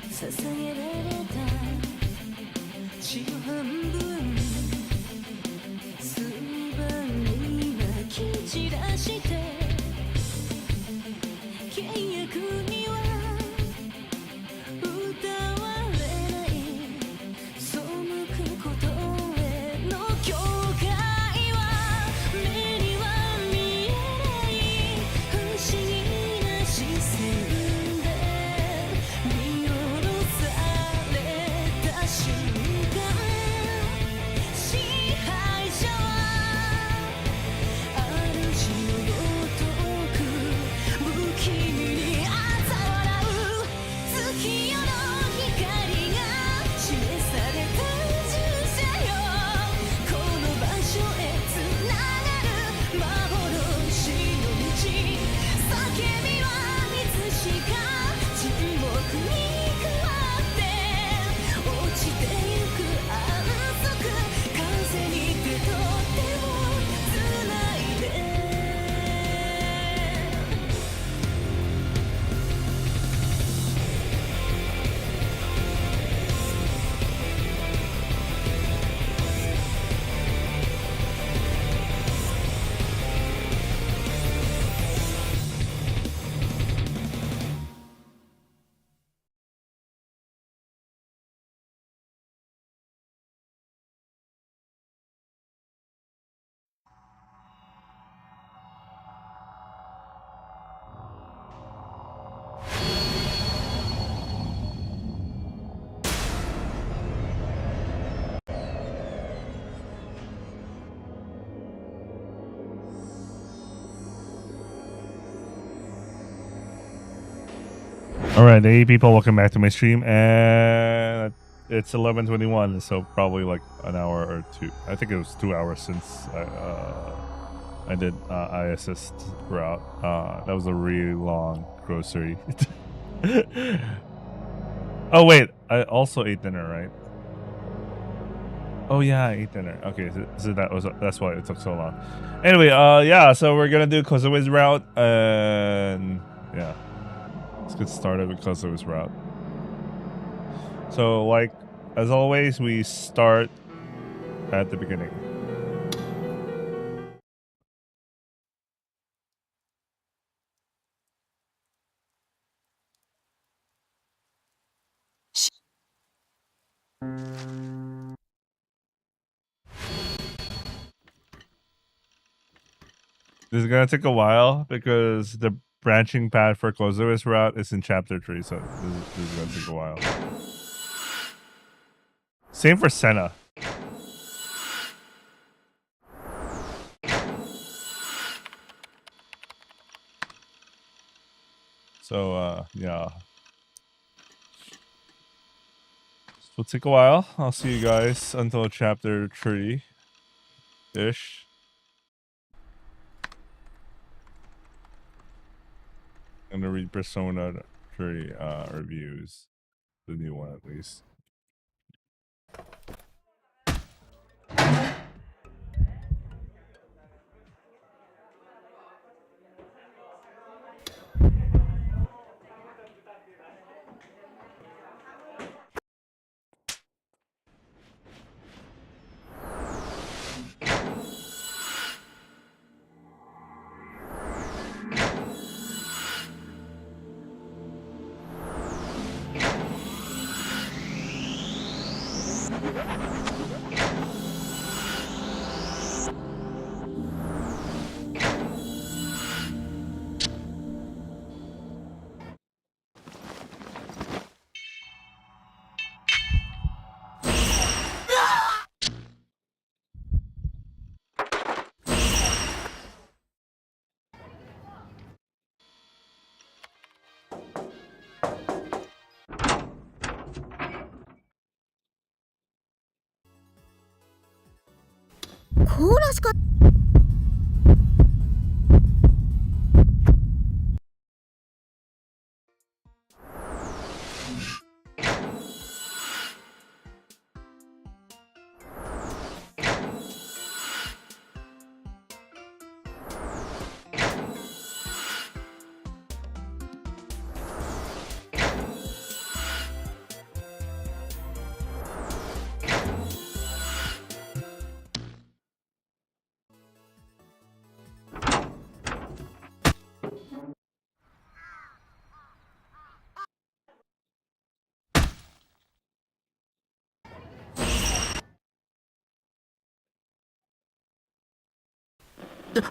捧げられた血の半分数番にまき散らして契約には歌われない背くことへの境界は目には見えない不思議な視線で見下ろされた瞬間支配者は主のごとく不気味に嘲笑う月夜の光が示された従者よこの場所へつながる幻の道叫びはいつしか沈黙に変わって落ちてゆく安息風に手と手をつないでAll right, hey people, welcome back to my stream, and it's 11:21, so probably like an hour or two. I think it was 2 hours since I did ISS route. That was a really long grocery. Oh wait, I also ate dinner, right? Oh yeah, I ate dinner. Okay, so that's why it took so long. Anyway, yeah, so we're gonna do Kozue's route, and yeah. Let's get started with Kozue's route. So, like, as always, we start at the beginning. This is gonna take a while because the branching path for Kozue's route is in chapter 3, so this is gonna take a while. Same for Senna. So yeah. This will take a while. I'll see you guys until chapter 3-ish. I'm gonna read Persona 3 reviews. The new one at least. タ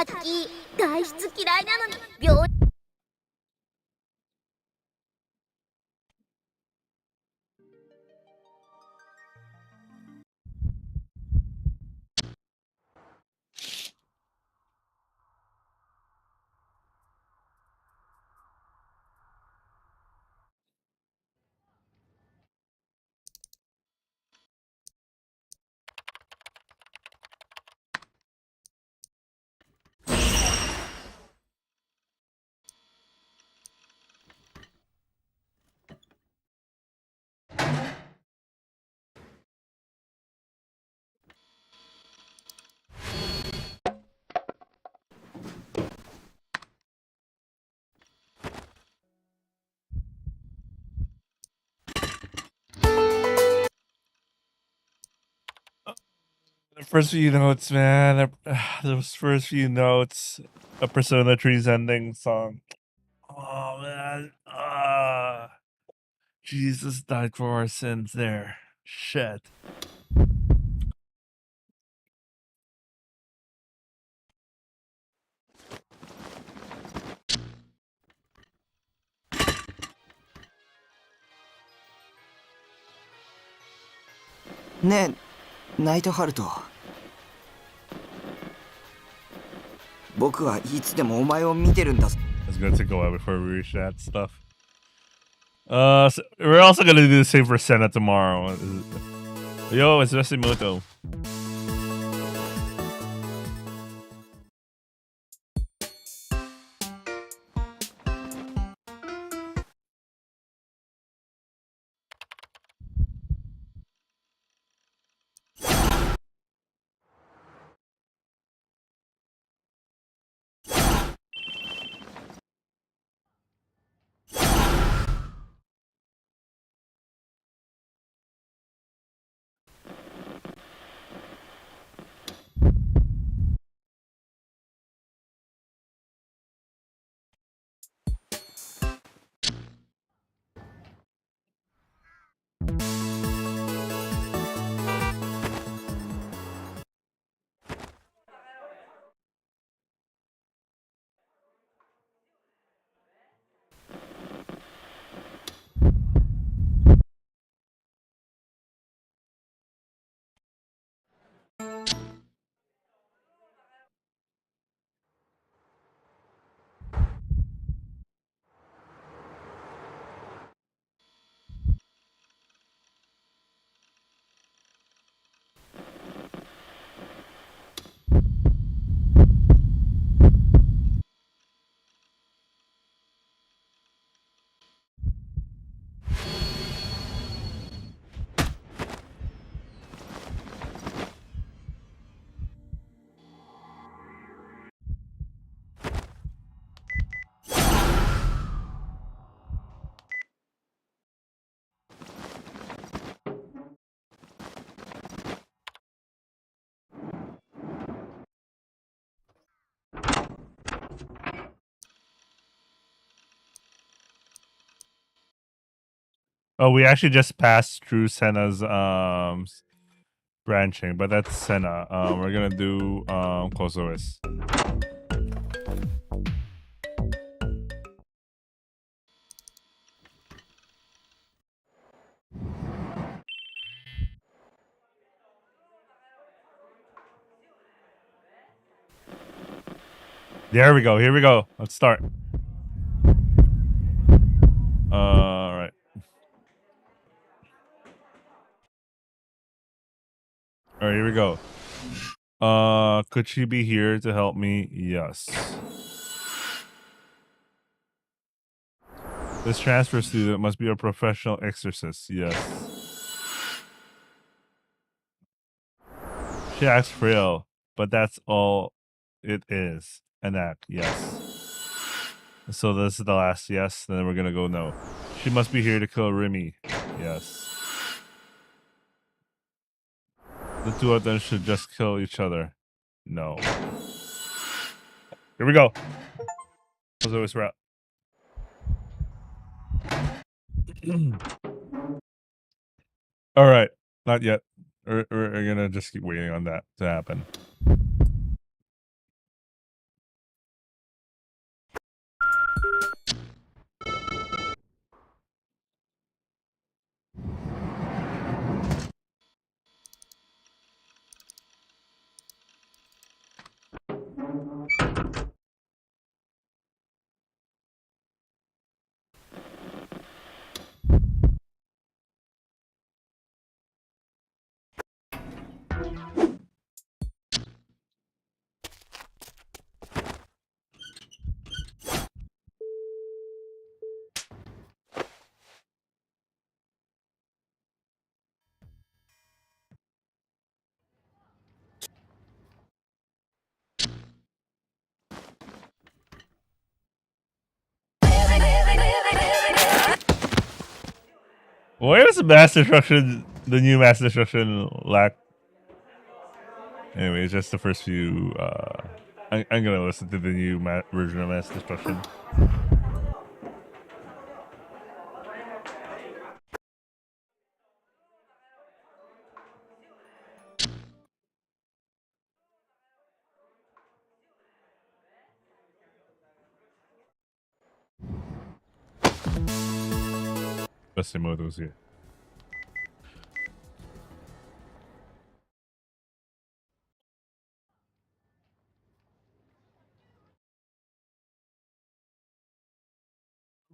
ッキー、外出嫌いなのに病院。The first few notes, man. Those first few notes. A Persona Trees ending song. Oh man. Jesus died for our sins there. Shit. Ne, ナイトハルト。僕はいつでもお前を見てるんだ。 It's gonna take a while before we reach that stuff. So we're also gonna do the same for Senna tomorrow. Yo, it's Vesimoto. Oh, we actually just passed through Senna's branching, but that's Senna. We're gonna do Kozue's. There we go. Here we go. Let's start. All right. All right, here we go. Could she be here to help me? Yes. This transfer student must be a professional exorcist. Yes. She acts frail, but that's all it is. An act. Yes. So this is the last yes. Then we're gonna go no. She must be here to kill Remy. Yes. The two of them should just kill each other. No. Here we go. Kozue's route. All right. Not yet. We're gonna just keep waiting on that to happen. Why was the mass destruction, the new mass destruction lack? Anyway, it's just the first few. I'm gonna listen to the new version of mass destruction. Best mode was here.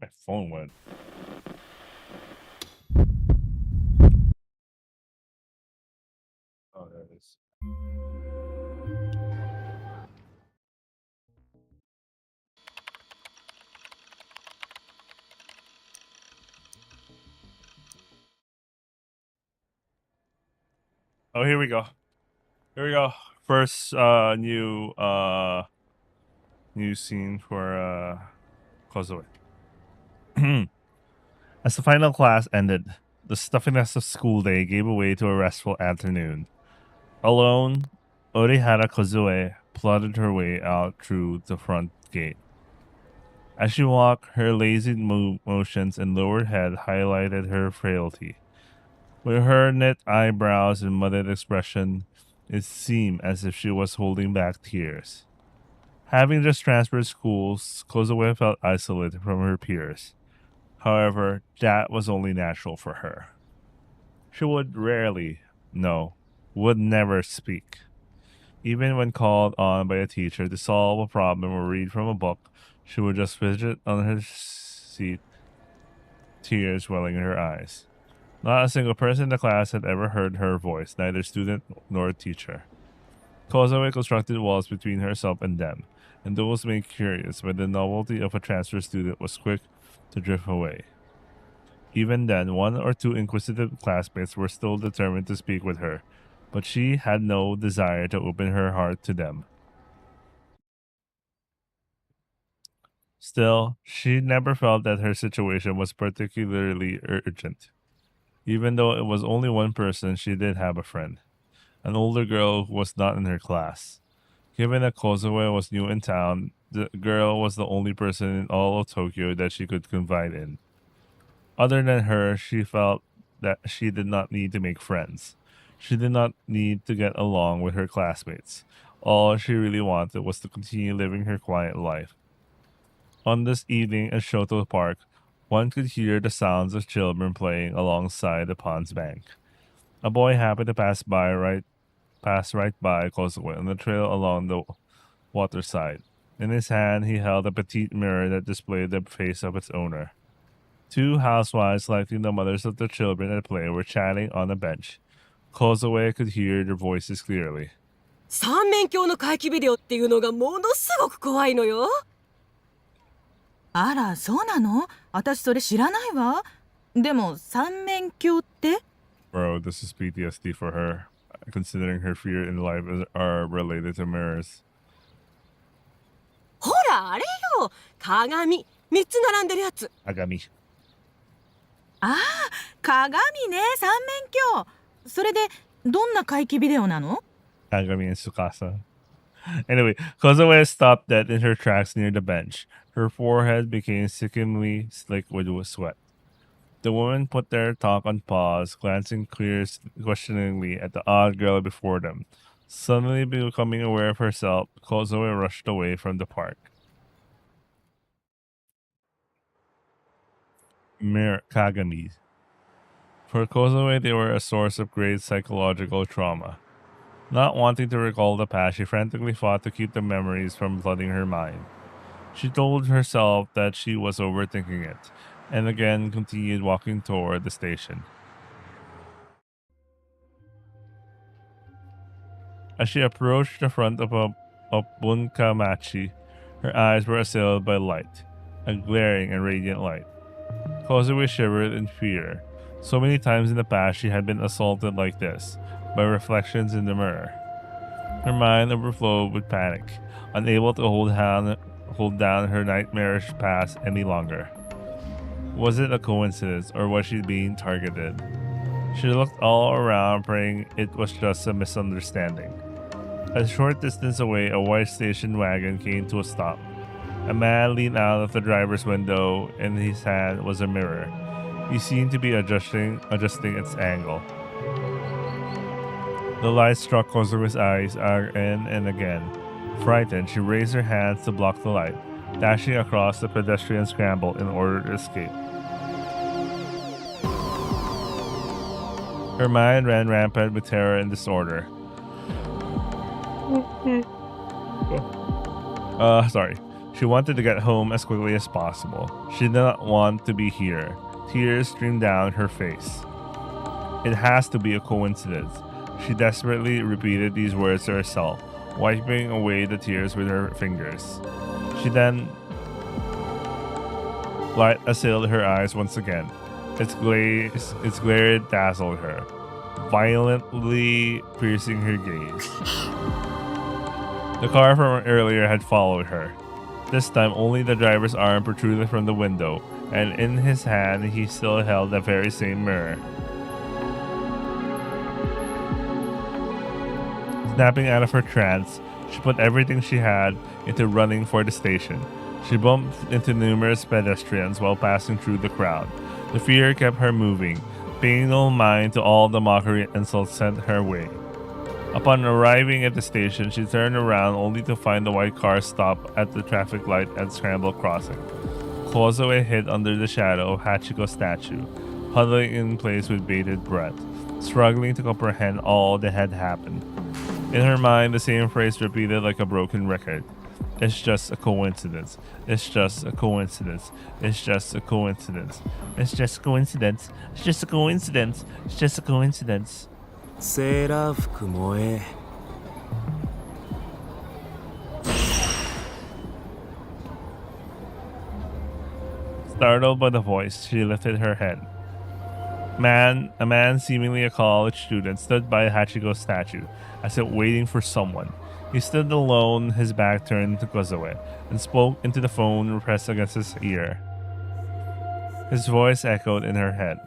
My phone went. Oh, there it is. Oh, here we go. Here we go. First new scene for Kozue. As the final class ended, the stuffiness of school day gave way to a restful afternoon. Alone, Orihara Kozue plodded her way out through the front gate. As she walked, her lazy motions and lowered head highlighted her frailty. With her knit eyebrows and muddied expression, it seemed as if she was holding back tears. Having just transferred schools, Kozue felt isolated from her peers. However, that was only natural for her. She would rarely, no, would never speak. Even when called on by a teacher to solve a problem or read from a book, she would just fidget on her seat, tears welling in her eyes. Not a single person in the class had ever heard her voice, neither student nor teacher. Kozue constructed walls between herself and them, and those made curious by the novelty of a transfer student was quick to drift away. Even then, one or two inquisitive classmates were still determined to speak with her, but she had no desire to open her heart to them. Still, she never felt that her situation was particularly urgent. Even though it was only one person, she did have a friend, an older girl who was not in her class. Given that Kozue was new in town the girl was the only person in all of Tokyo that she could confide in. Other than her, she felt that she did not need to make friends. She did not need to get along with her classmates. All she really wanted was to continue living her quiet life. On this evening at Shoto Park, one could hear the sounds of children playing alongside the pond's bank. A boy happened to pass right by Kozue on the trail along the waterside. In his hand, he held a petite mirror that displayed the face of its owner. Two housewives, likely the mothers of the children at play, were chatting on a bench. Kozue could hear their voices clearly. 三面鏡の怪奇ビデオっていうのがものすごく怖いのよ。あら、そうなの？私それ知らないわ。でも三面鏡って？ Bro, this is PTSD for her, considering her fear in life are related to mirrors. ほらあれよ、鏡3つ並んでるやつ。 Agami. ああ、鏡ね、三面鏡。それでどんな怪奇ビデオなの？ Agami and Tsukasa. Anyway, Kozue stopped dead in her tracks near the bench. Her forehead became sickeningly slick with sweat. The woman put their talk on pause, glancing questioningly at the odd girl before them. Suddenly becoming aware of herself, Kozue rushed away from the park. Kagami. For Kozue, they were a source of great psychological trauma. Not wanting to recall the past, she frantically fought to keep the memories from flooding her mind. She told herself that she was overthinking it, and again continued walking toward the station. As she approached the front of Bunkamachi, her eyes were assailed by light, a glaring and radiant light. Kozue shivered in fear. So many times in the past she had been assaulted like this, by reflections in the mirror. Her mind overflowed with panic, unable to hold down her nightmarish past any longer. Was it a coincidence, or was she being targeted? She looked all around, praying it was just a misunderstanding. A short distance away, a white station wagon came to a stop. A man leaned out of the driver's window. In his hand was a mirror. He seemed to be adjusting its angle. The light struck Kozue's eyes again and again. Frightened, she raised her hands to block the light, dashing across the pedestrian scramble in order to escape. Her mind ran rampant with terror and disorder. She wanted to get home as quickly as possible. She did not want to be here. Tears streamed down her face. It has to be a coincidence. She desperately repeated these words to herself, wiping away the tears with her fingers. Light assailed her eyes once again. Its glare dazzled her, violently piercing her gaze. The car from earlier had followed her. This time only the driver's arm protruded from the window, and in his hand he still held the very same mirror. Snapping out of her trance, she put everything she had into running for the station. She bumped into numerous pedestrians while passing through the crowd. The fear kept her moving, paying no mind to all the mockery and insults sent her way. Upon arriving at the station, she turned around only to find the white car stop at the traffic light at Scramble Crossing. Kozue hid under the shadow of Hachiko's statue, huddling in place with bated breath, struggling to comprehend all that had happened. In her mind, the same phrase repeated like a broken record. It's just a coincidence. It's just a coincidence. It's just a coincidence. It's just a coincidence. It's just a coincidence. It's just a coincidence. セーラー服萌え Startled by the voice, she lifted her head. A man seemingly a college student stood by Hachiko's statue, as if waiting for someone. He stood alone, his back turned to Kozue, and spoke into the phone pressed against his ear. His voice echoed in her head.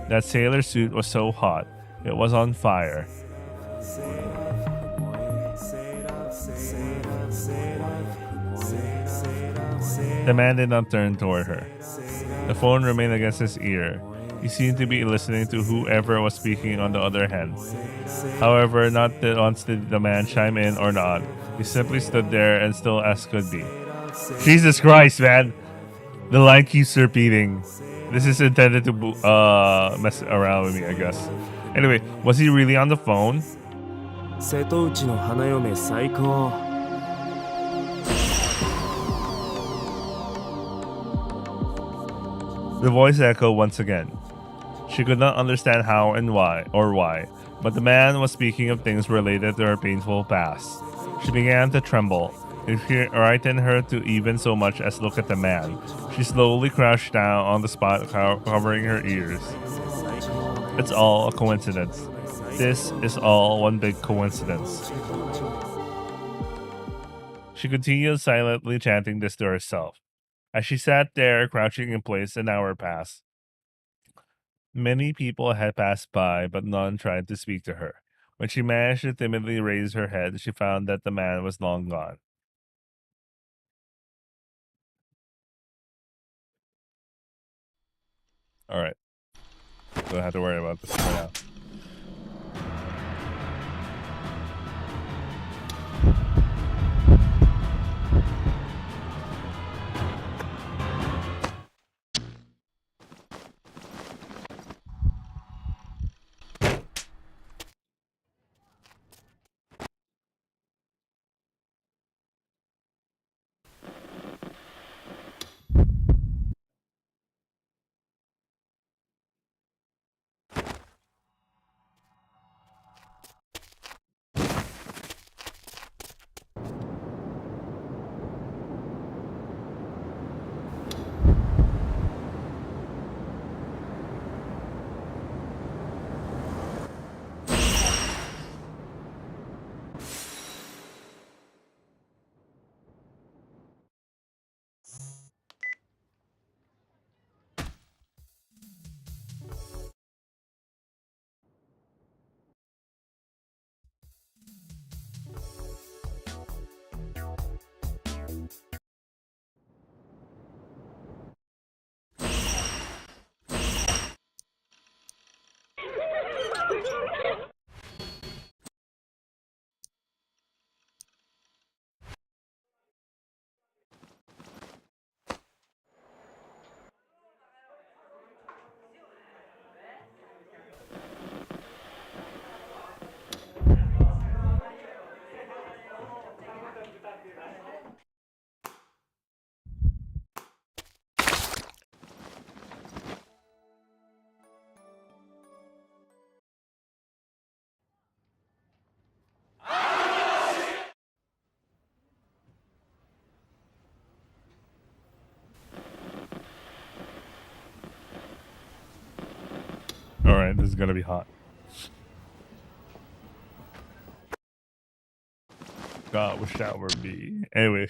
That sailor suit was so hot, it was on fire. The man did not turn toward her. The phone remained against his ear. He seemed to be listening to whoever was speaking on the other hand. However, not once did the man chime in or nod. He simply stood there and still as could be. Jesus Christ, man! The line keeps repeating. This is intended to mess around with me, I guess. Anyway, was he really on the phone? 瀬戸内の花嫁最高。 The voice echoed once again. She could not understand how and why, but the man was speaking of things related to her painful past. She began to tremble. It frightened her to even so much as look at the man. She slowly crouched down on the spot, covering her ears. It's all a coincidence. This is all one big coincidence. She continued silently chanting this to herself. As she sat there, crouching in place, an hour passed. Many people had passed by, but none tried to speak to her. When she managed to timidly raise her head, she found that the man was long gone. All right. Don't have to worry about this for now. All right, this is gonna be hot. God, wish that were me. Anyway.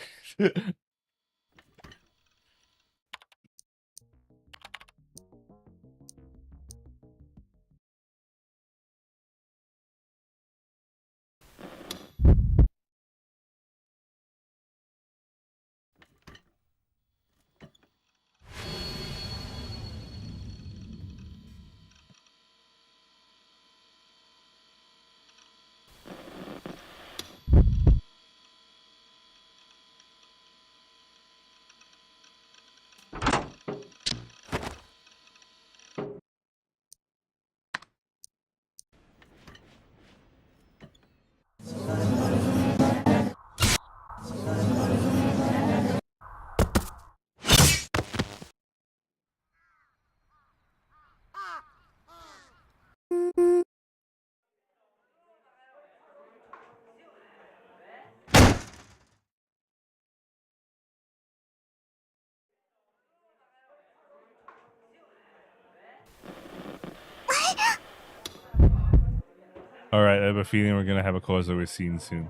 All right, I have a feeling we're gonna have a Kozue scene soon.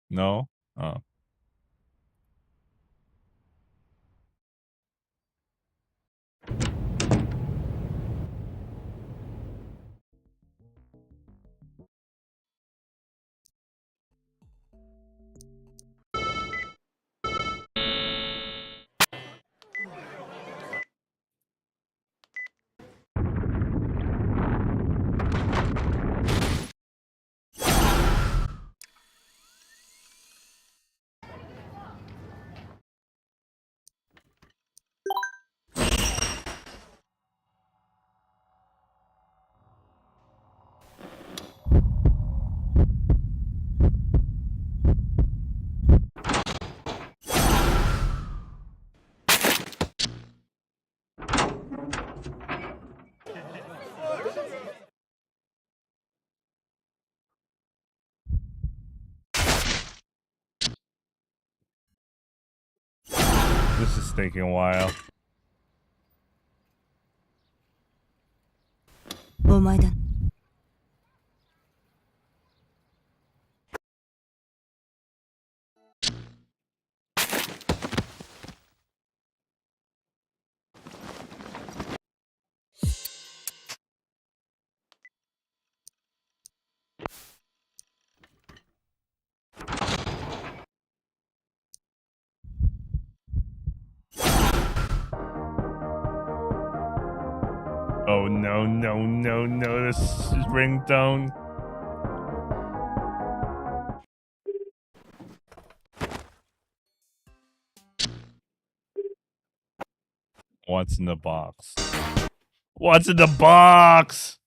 No? Oh. This is taking a while. お前だ Oh no, no, no, no, this ringtone. What's in the box? What's in the box?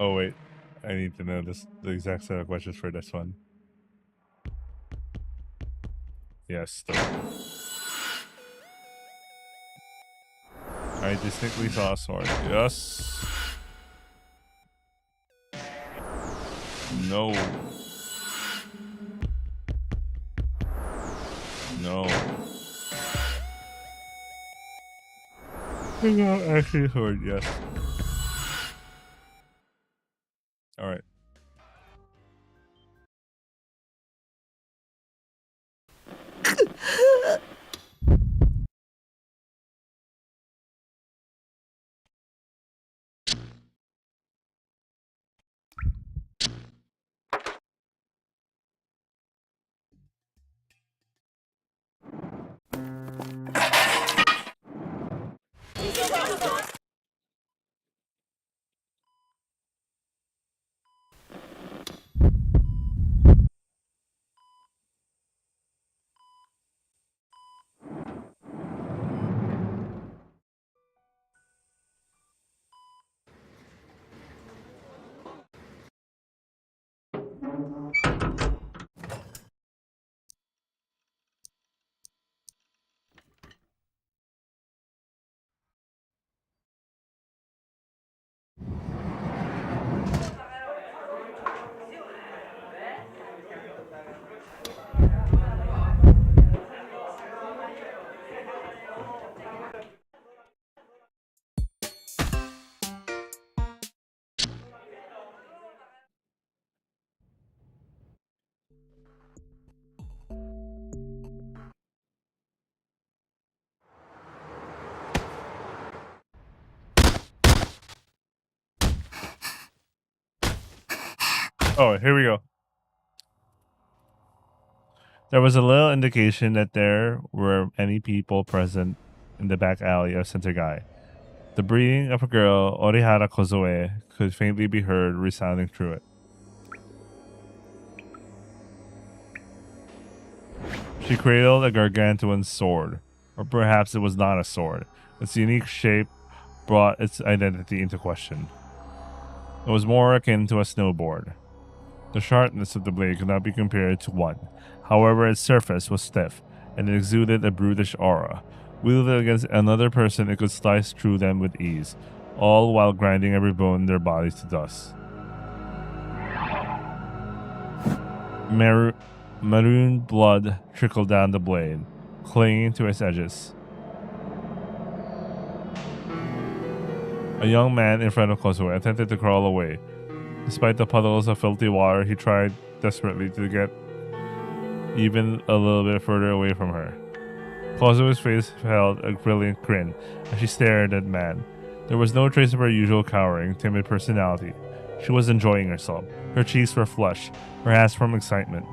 Oh wait, I need to know the exact set of questions for this one. Yes. I distinctly saw a sword. Yes. No. No. Actually, sword. Yes. All right. Oh, here we go. There was a little indication that there were any people present in the back alley of Center Guy. The breathing of a girl, Orihara Kozue, could faintly be heard resounding through it. She cradled a gargantuan sword, or perhaps it was not a sword. Its unique shape brought its identity into question. It was more akin to a snowboard. The sharpness of the blade could not be compared to one. However, its surface was stiff, and it exuded a brutish aura. Wielded against another person, it could slice through them with ease, all while grinding every bone in their bodies to dust. Maroon blood trickled down the blade, clinging to its edges. A young man in front of Kozue attempted to crawl away. Despite the puddles of filthy water, he tried desperately to get even a little bit further away from her. Kozue's face held a brilliant grin as she stared at the man. There was no trace of her usual cowering, timid personality. She was enjoying herself. Her cheeks were flushed, perhaps from excitement.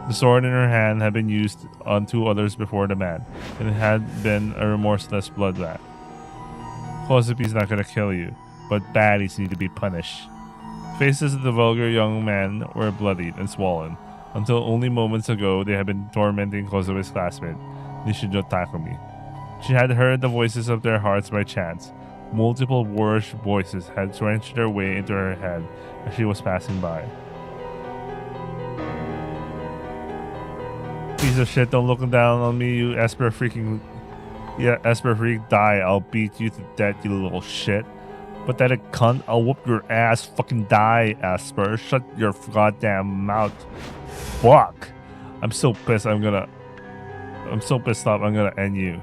The sword in her hand had been used on 2 others before the man, and it had been a remorseless bloodbath. Kozue's not gonna kill you, but baddies need to be punished. Faces of the vulgar young man were bloodied and swollen. Until only moments ago, they had been tormenting Kozue's classmate, Nishijo Takumi. She had heard the voices of their hearts by chance. Multiple boorish voices had wrenched their way into her head as she was passing by. Piece of shit, don't look down on me, you Esper freaking... Yeah, Esper freak, die. I'll beat you to death, you little shit. Pathetic cunt, I'll whoop your ass. Fucking die, Esper. Shut your goddamn mouth. Fuck. I'm so pissed I'm so pissed off I'm gonna end you.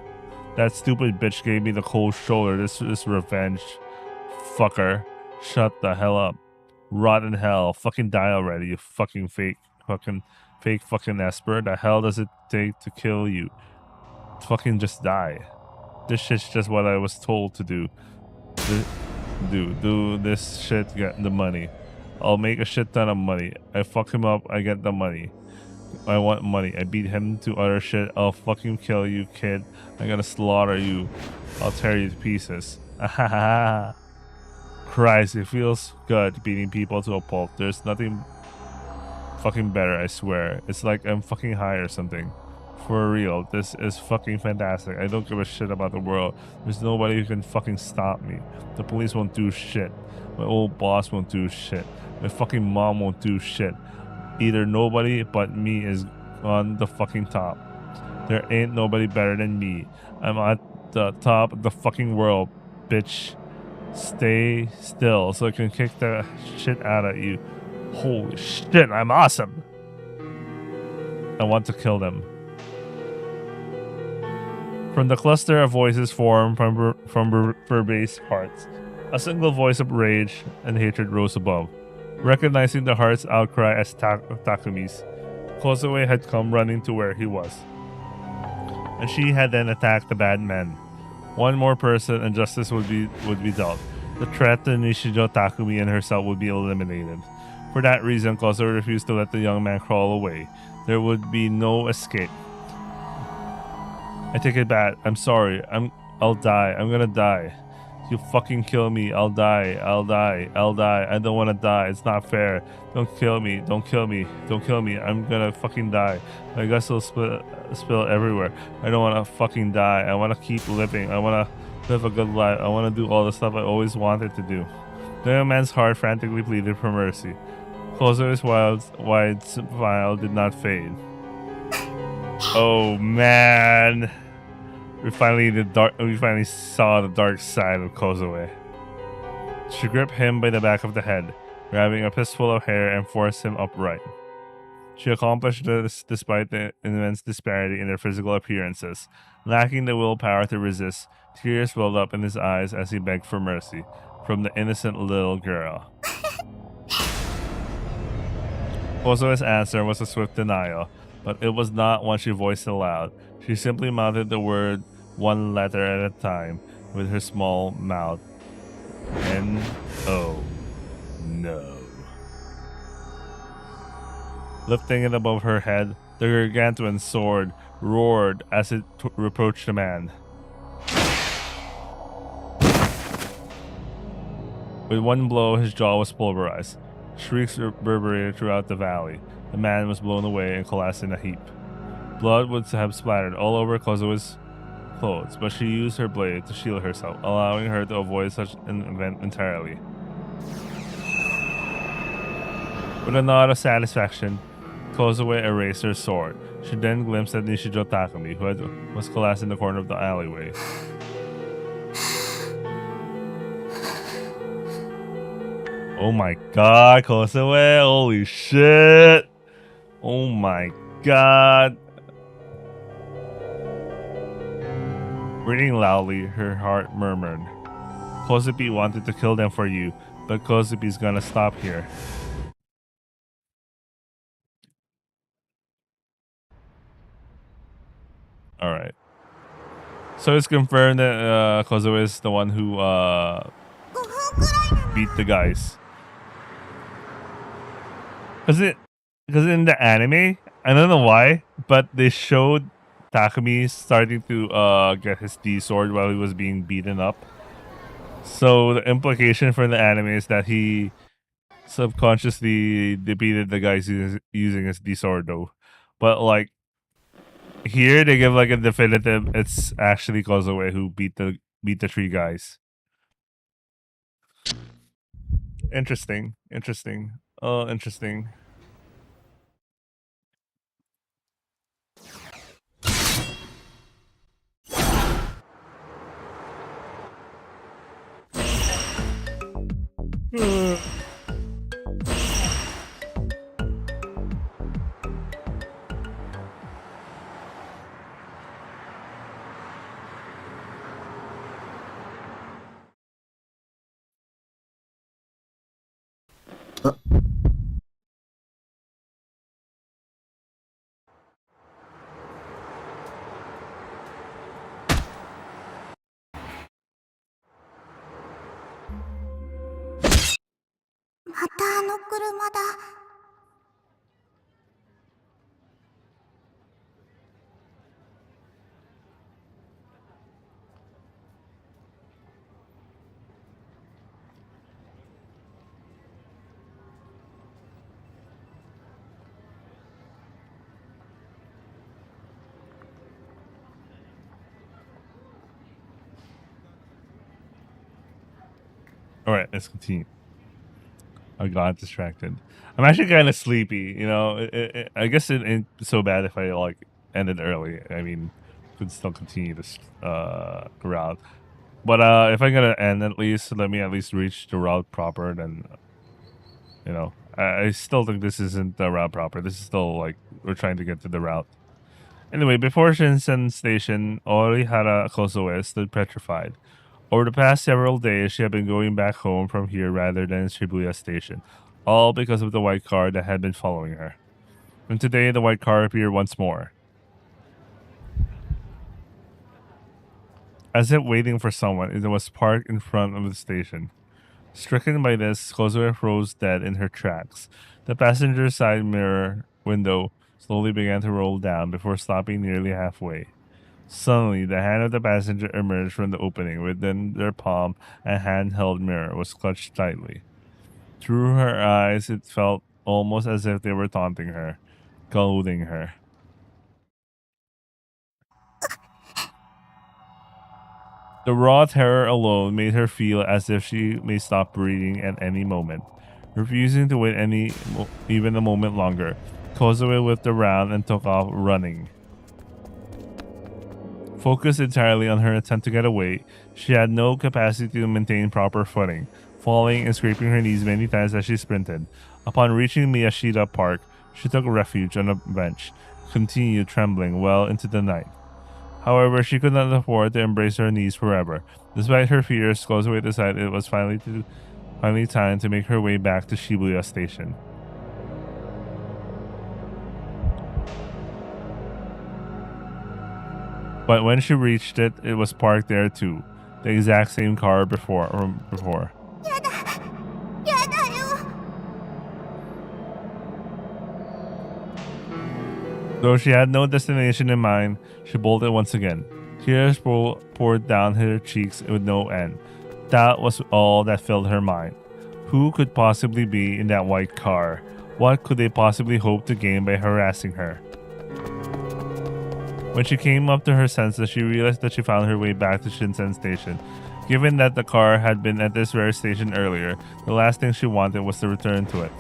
That stupid bitch gave me the cold shoulder. This is revenge. Fucker. Shut the hell up. Rot in hell. Fucking die already, you fucking fake fucking Esper. The hell does it take to kill you? Fucking just die. This shit's just what I was told to do. Do this shit, get the money. I'll make a shit ton of money. I fuck him up, I get the money. I want money. I beat him to utter shit. I'll fucking kill you, kid. I'm gonna slaughter you. I'll tear you to pieces. Christ, it feels good beating people to a pulp. There's nothing fucking better, I swear. It's like I'm fucking high or something. For real, this is fucking fantastic. I don't give a shit about the world. There's nobody who can fucking stop me. The police won't do shit. My old boss won't do shit. My fucking mom won't do shit. Either nobody but me is on the fucking top. There ain't nobody better than me. I'm at the top of the fucking world, bitch. Stay still so I can kick the shit out of you. Holy shit, I'm awesome. I want to kill them. From the cluster of voices formed from Burbae's hearts, a single voice of rage and hatred rose above. Recognizing the heart's outcry as Takumi's, Kozue had come running to where he was, and she had then attacked the bad men. One more person and justice would be dealt. The threat to Nishijo Takumi and herself would be eliminated. For that reason, Kozue refused to let the young man crawl away. There would be no escape. I take it back. I'm sorry. I'll die. I'm gonna die. You fucking kill me. I'll die. I'll die. I'll die. I don't want to die. It's not fair. Don't kill me. Don't kill me. Don't kill me. I'm gonna fucking die. My guts will spill everywhere. I don't want to fucking die. I want to keep living. I want to live a good life. I want to do all the stuff I always wanted to do. The young man's heart frantically pleaded for mercy. Kozue's wide smile did not fade. Oh man. We finally saw the dark side of Kozue. She gripped him by the back of the head, grabbing a fistful of hair and forced him upright. She accomplished this despite the immense disparity in their physical appearances. Lacking the willpower to resist, tears welled up in his eyes as he begged for mercy from the innocent little girl. Kozue's answer was a swift denial, but it was not one she voiced aloud. She simply mouthed the word one letter at a time with her small mouth. N-O. No. Lifting it above her head, the gargantuan sword roared as it approached the man. With one blow, his jaw was pulverized. Shrieks reverberated throughout the valley. The man was blown away and collapsed in a heap. Blood would have splattered all over Kozue's clothes, but she used her blade to shield herself, allowing her to avoid such an event entirely. With a nod of satisfaction, Kozue erased her sword. She then glimpsed at Nishijo Takumi, who was collapsed in the corner of the alleyway. Oh my god, Kozue, holy shit! Oh my god. Breathing loudly, her heart murmured. Kozue wanted to kill them for you, but Kozue's gonna stop here. Alright. So it's confirmed that Kozue is the one who beat the guys. Because in the anime, I don't know why, but they showed Takumi starting to get his D sword while he was being beaten up. So the implication for the anime is that he subconsciously defeated the guys using his D sword though. But like here they give like a definitive it's actually Kozue who beat the three guys. Interesting. Interesting. Oh, interesting. Uh. またあの車だ。All right, let's continue. I got distracted. I'm actually kind of sleepy. You know, I guess it ain't so bad if I like ended early. I mean, could still continue this route. But if I'm gonna end at least, let me at least reach the route proper. Then, you know, I still think this isn't the route proper. This is still like we're trying to get to the route. Anyway, before Shinsen Station, Orihara Kozue stood petrified. Over the past several days, she had been going back home from here rather than Shibuya Station, all because of the white car that had been following her. And today, the white car appeared once more. As if waiting for someone, it was parked in front of the station. Stricken by this, Kozue froze dead in her tracks. The passenger side mirror window slowly began to roll down before stopping nearly halfway. Suddenly, the hand of the passenger emerged from the opening. Within their palm, a handheld mirror was clutched tightly. Through her eyes, it felt almost as if they were taunting her, goading her. The raw terror alone made her feel as if she may stop breathing at any moment. Refusing to wait even a moment longer, Kozue whipped around and took off running. Focused entirely on her attempt to get away, she had no capacity to maintain proper footing, falling and scraping her knees many times as she sprinted. Upon reaching Miyashita Park, she took refuge on a bench, continued trembling well into the night. However, she could not afford to embrace her knees forever. Despite her fears, Kozue decided it was finally time to make her way back to Shibuya Station. But when she reached it, it was parked there too. The exact same car before. Though she had no destination in mind, she bolted once again. Tears poured down her cheeks with no end. That was all that filled her mind. Who could possibly be in that white car? What could they possibly hope to gain by harassing her? When she came up to her senses, she realized that she found her way back to Shinsen Station. Given that the car had been at this very station earlier, the last thing she wanted was to return to it.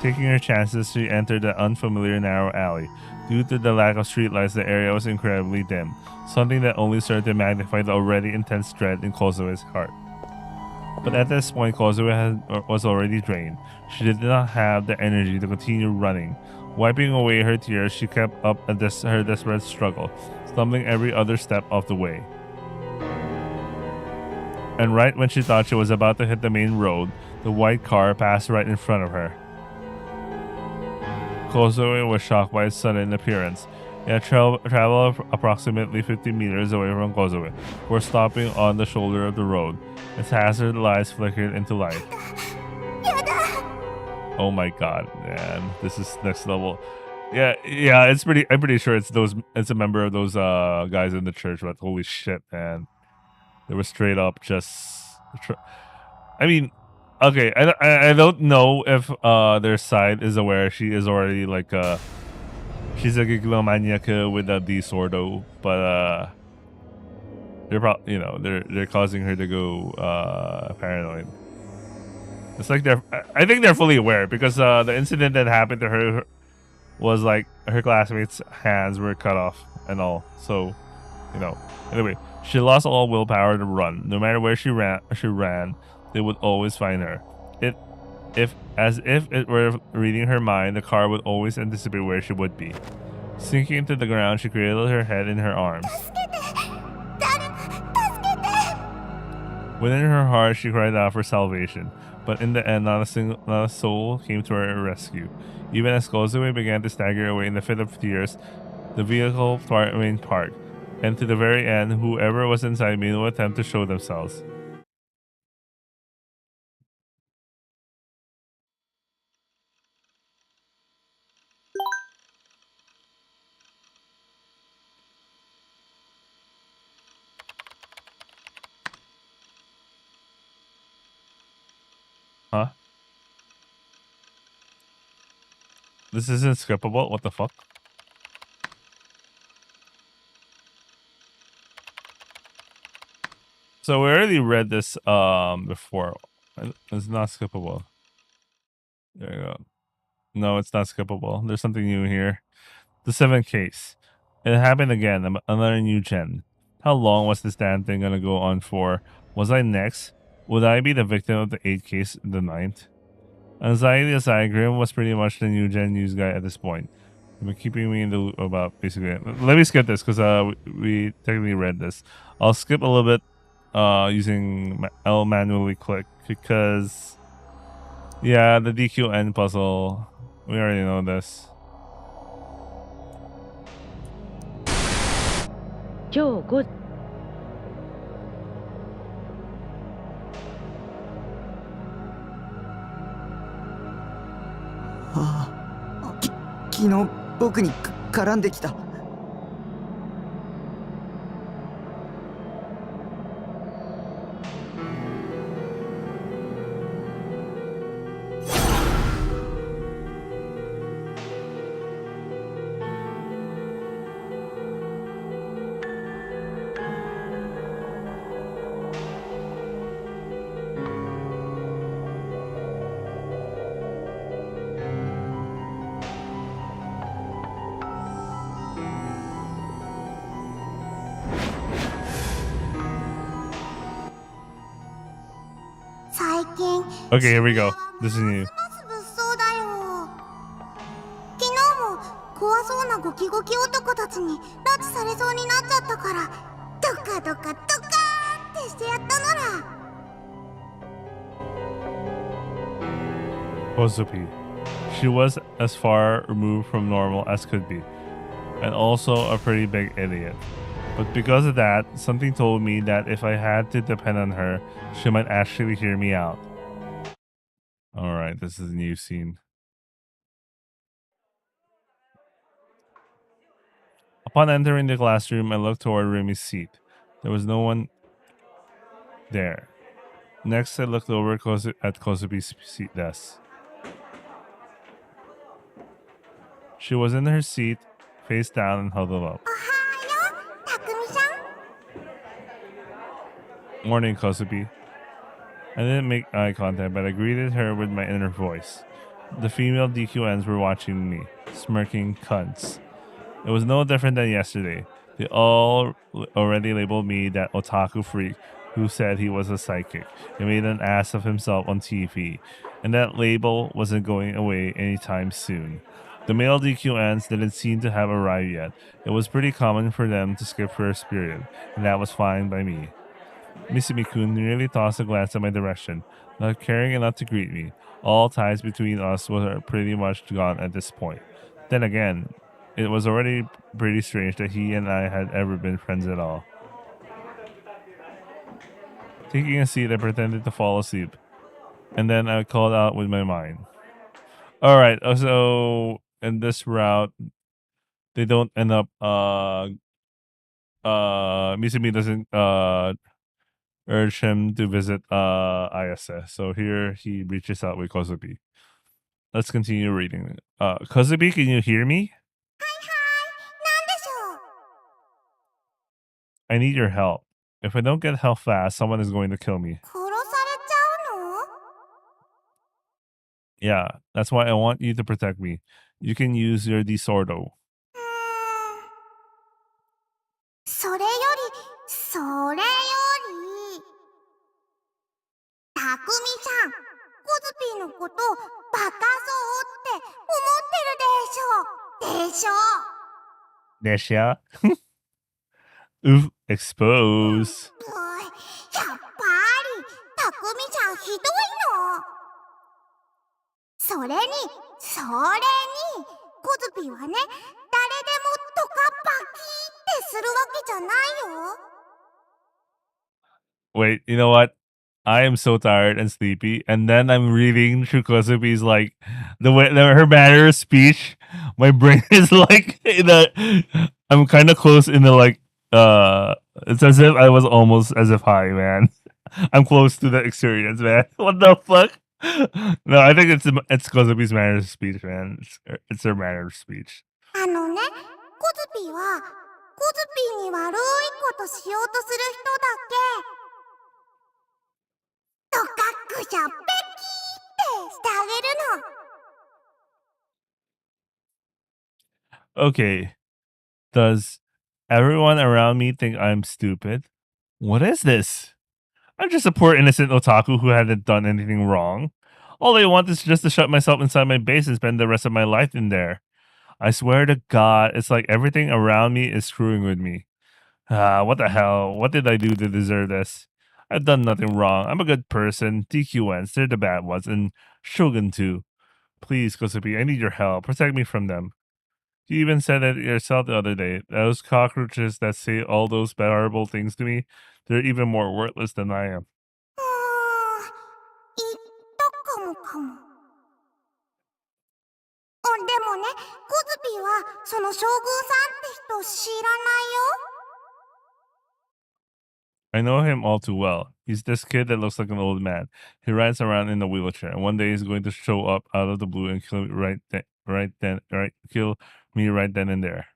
Taking her chances, she entered the unfamiliar narrow alley. Due to the lack of streetlights, the area was incredibly dim, something that only served to magnify the already intense dread in Kozue's heart. But at this point, Kozue was already drained. She did not have the energy to continue running. Wiping away her tears, she kept up her desperate struggle, stumbling every other step of the way. And right when she thought she was about to hit the main road, the white car passed right in front of her. Kozue was shocked by its sudden appearance. It had traveled approximately 50 meters away from Kozue, before stopping on the shoulder of the road. Its hazard lights flickered into life. Oh my god, man. This is next level. Yeah, I'm pretty sure it's a member of those guys in the church, but holy shit, man. They were straight up just I mean, okay, I don't know if their side is aware she is already like she's a giglomaniac with a disordo, but they're probably they're causing her to go paranoid. It's like I think they're fully aware because the incident that happened to her was like her classmates' hands were cut off and all. So, anyway, she lost all willpower to run. No matter where she ran, they would always find her. As if it were reading her mind, the car would always anticipate where she would be. Sinking into the ground, she cradled her head in her arms. Within her heart, she cried out for salvation, but in the end, not a soul came to her rescue. Even as Kozue began to stagger away in a fit of tears, the vehicle remained parked, and to the very end, whoever was inside made no attempt to show themselves. Huh? This isn't skippable? What the fuck? So we already read this before. It's not skippable. There you go. No, it's not skippable. There's something new here. The seventh case. It happened again. Another new gen. How long was this damn thing gonna go on for? Was I next? Would I be the victim of the 8th case, the ninth? Anxiety aside, Grim was pretty much the new gen news guy at this point. They've been keeping me in the loop about basically. Let me skip this because we technically read this. I'll skip a little bit using L manually click because yeah, the DQN puzzle. We already know this. 今日午昨日僕に絡んできた。Okay, here we go. This is new. 昨日も怖そうなゴキゴキ男たちに拉致されそうになっちゃったからドカドカドカーってしてやったのら。 Kozue. She was as far removed from normal as could be, and also a pretty big idiot. But because of that, something told me that if I had to depend on her, she might actually hear me out. Alright, this is a new scene. Upon entering the classroom, I looked toward Remy's seat. There was no one there. Next, I looked over at Kozubi's seat desk. She was in her seat, face down and huddled up. Morning, Kozue. I didn't make eye contact, but I greeted her with my inner voice. The female DQNs were watching me, smirking cunts. It was no different than yesterday. They all already labeled me that otaku freak who said he was a psychic and made an ass of himself on TV, and that label wasn't going away anytime soon. The male DQNs didn't seem to have arrived yet. It was pretty common for them to skip first period, and that was fine by me. Missumi-kun nearly tossed a glance in my direction, not caring enough to greet me. All ties between us were pretty much gone at this point. Then again, it was already pretty strange that he and I had ever been friends at all. Taking a seat, I pretended to fall asleep, and then I called out with my mind. All right. So in this route, they don't end up. Misumi doesn't urge him to visit ISS. So here he reaches out with Kozubi. Let's continue reading. Kozubi, can you hear me? なんでしょう I need your help. If I don't get help fast, someone is going to kill me. 殺されちゃうの Yeah, that's why I want you to protect me. You can use your Disordo. うーんそれよりそれよりたくみさんコズピーのことバカそうって思ってるでしょ Nesha. Oof, expose. おいやっぱりたくみさんひどいのそれにコズピーはね誰でもドカバキってするわけじゃないよ Wait, you know what? I am so tired and sleepy, and then I'm reading Kozubi's like her manner of speech. My brain is like in a. I'm kind of close in the like. It's as if I was almost as if high, man. I'm close to the experience, man. What the fuck? No, I think it's Kozubi's manner of speech, man. It's her manner of speech. あのねコズピーはコズピーに悪いことしようとする人だけドカックシャペキーってしてあげるの Okay. Does everyone around me think I'm stupid? What is this? I'm just a poor innocent otaku who hadn't done anything wrong. All I want is just to shut myself inside my base and spend the rest of my life in there. I swear to God, it's like everything around me is screwing with me. What the hell? What did I do to deserve this? I've done nothing wrong. I'm a good person. DQNs, they're the bad ones, and Shogun too. Please, Kosubi, I need your help. Protect me from them. You even said it yourself the other day. Those cockroaches that say all those bad, horrible things to me, they're even more worthless than I am. 言ったかもかもでもねコズピーはその将軍さんって人知らないよ I know him all too well. He's this kid that looks like an old man. He rides around in a wheelchair, and one day he's going to show up out of the blue and kill me kill me right then and there.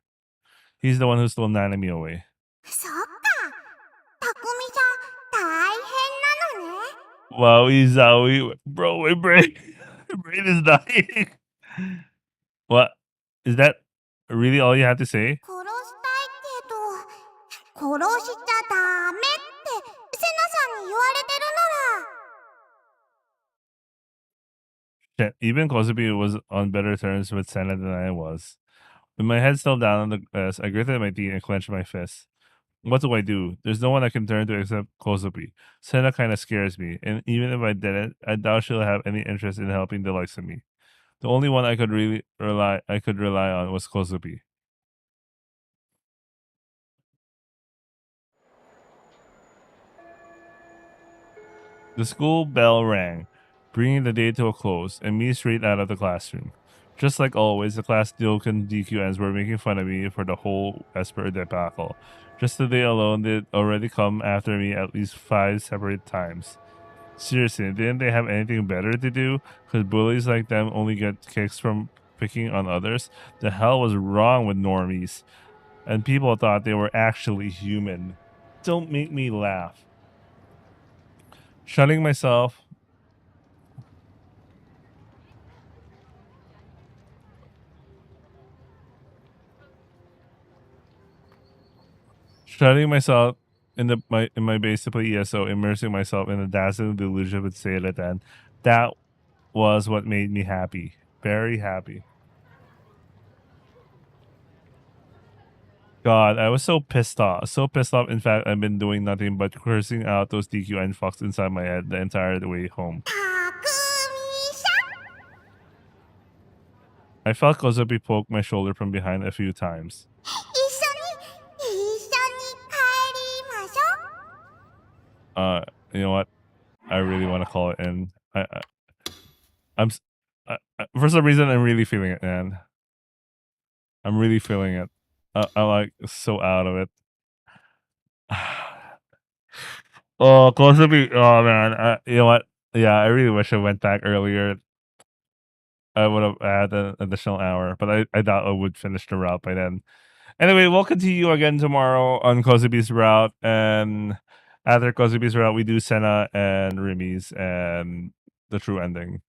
He's the one who stole Nanami away. そっかたくみさん大変なのね Wow, Izawi. Bro, my brain, my brain is dying. What? Is that really all you had to say? 殺したいけど殺しちゃダメってセナさんに言われてるなら Shit, even Kozubi was on better terms with Senna than I was. With my head still down on the desk, I gritted my teeth and clenched my fists. What do I do? There's no one I can turn to except Kozubi. Senna kind of scares me, and even if I didn't, I doubt she'll have any interest in helping the likes of me. The only one I could rely on was Kozubi. The school bell rang, bringing the day to a close, and me straight out of the classroom. Just like always, the class Dilkin DQNs were making fun of me for the whole Esper debacle. Just today alone, they'd already come after me at least 5 separate times. Seriously, didn't they have anything better to do? Because bullies like them only get kicks from picking on others? The hell was wrong with normies? And people thought they were actually human. Don't make me laugh. Shutting myself in my base to play ESO, immersing myself in a dazzling delusion with Seiratan. That was what made me happy. Very happy. God, I was so pissed off. So pissed off. In fact, I've been doing nothing but cursing out those DQN fucks inside my head the entire way home. たくみさん I felt Kozubi poke my shoulder from behind a few times. 一緒に帰りましょう You know what? I really want to call it in. I'm For some reason, I'm really feeling it, man. I'm really feeling it. I'm like so out of it. Oh, Kozue. Oh man, you know what? Yeah, I really wish I went back earlier. I would have had an additional hour, but I doubt I would finish the route by then. Anyway, we'll continue again tomorrow on Kozubi's route, and after Kozubi's route, we do Senna and Rimi's and the true ending.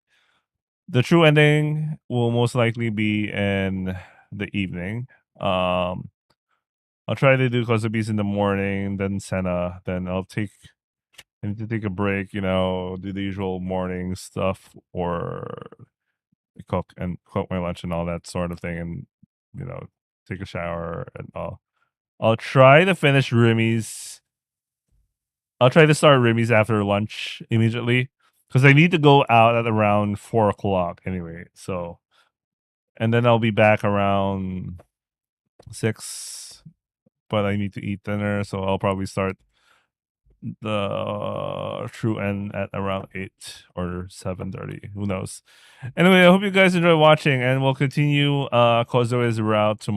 The true ending will most likely be in the evening. I'll try to do Kozubi's in the morning, then Senna, then I need to take a break, you know, do the usual morning stuff or cook my lunch and all that sort of thing, and you know, take a shower and I'll try to finish Rimi's. I'll try to start Rimi's after lunch immediately because I need to go out at around 4 o'clock anyway. So, and then I'll be back around 6. But I need to eat dinner, so I'll probably start the true end at around 8 or 7:30. Who knows? Anyway, I hope you guys enjoy watching, and we'll continue Kozue's route tomorrow.